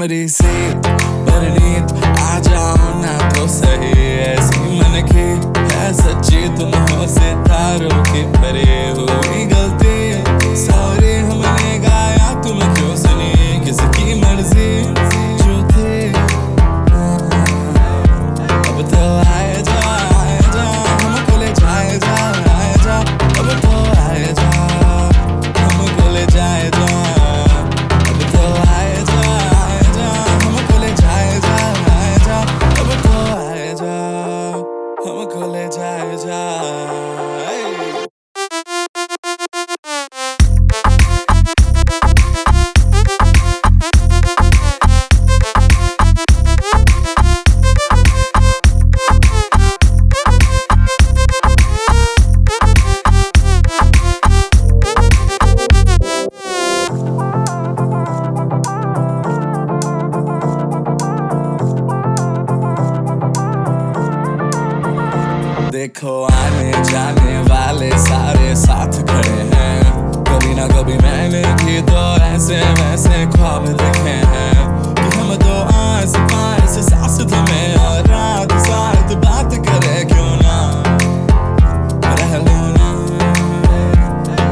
हमरी सी परनीत आ जाओ ना तो सही, ऐसी मन की है सच्ची, तुम हो सितारों की परी हुई गलती, सॉरी हमने गाया तुम क्यों सुनी, किसकी मर्जी जो थी। अब तो आए जा हमको ले जाए जा, अब तो आए जा हमको ले जाए जा, अब तो आए जा हमको ले जाए जा, अब तो आए जा हमको ले जाए जा। देखो आने जाने वाले सारे साथ खड़े हैं, कभी ना कभी मैंने भी तो ऐसे वैसे ख्वाब देखे हैं कि हम दो आस पास सास तुम्हें और रात साथ बात करे, क्यों ना रह लो ना।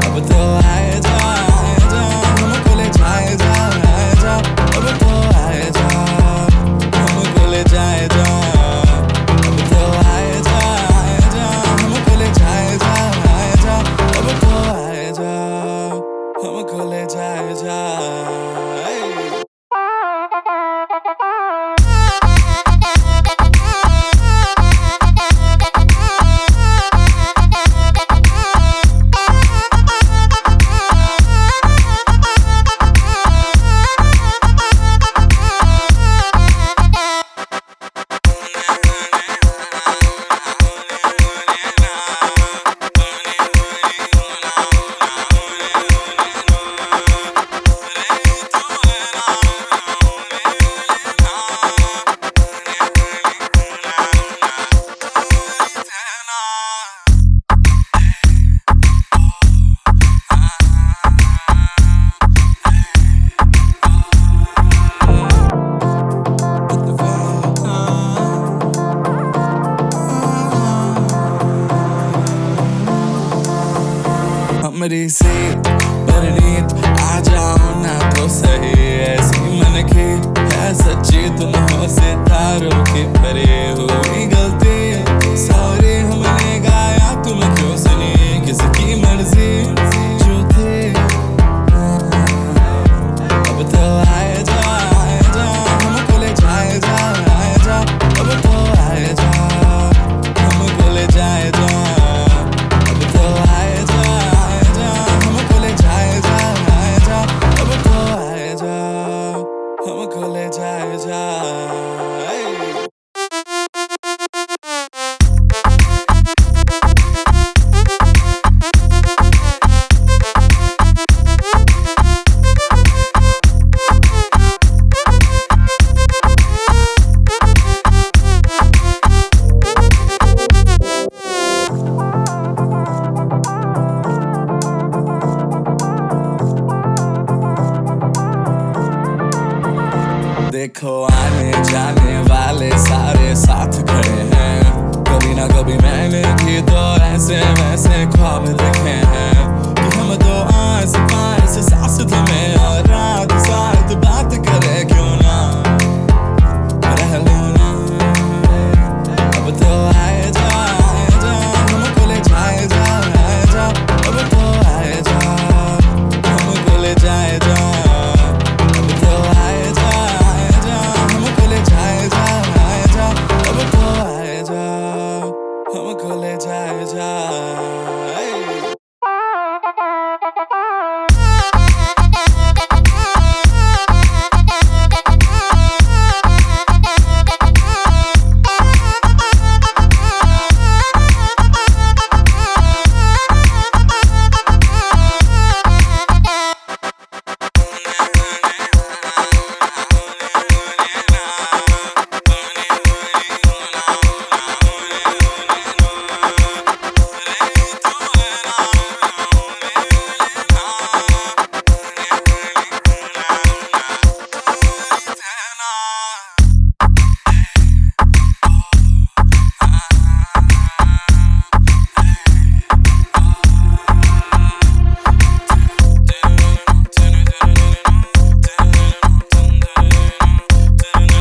अब तो आए जा हमको ले जाए जा, अब तो आए जा हमको ले जाए जा, अब तो आए जा हमको ले जाए जा, अब तो आए जा हमको ले जाए जा। हमरी सी परनीत आ जाओ ना तो सही, ऐसी मन की है सच्ची, तुम हो सितारों की परी हुई गलती, सॉरी हमने गाया तुम क्यों सुनी, किसकी मर्जी जो थी। अब तो आए जा हमको ले जाए जा, अब तो आए जा हमको ले जाए जा, अब तो आए जा हमको ले जाए जा, अब तो आए जा हमको ले जाए जा। देखो आने जाने वाले सारे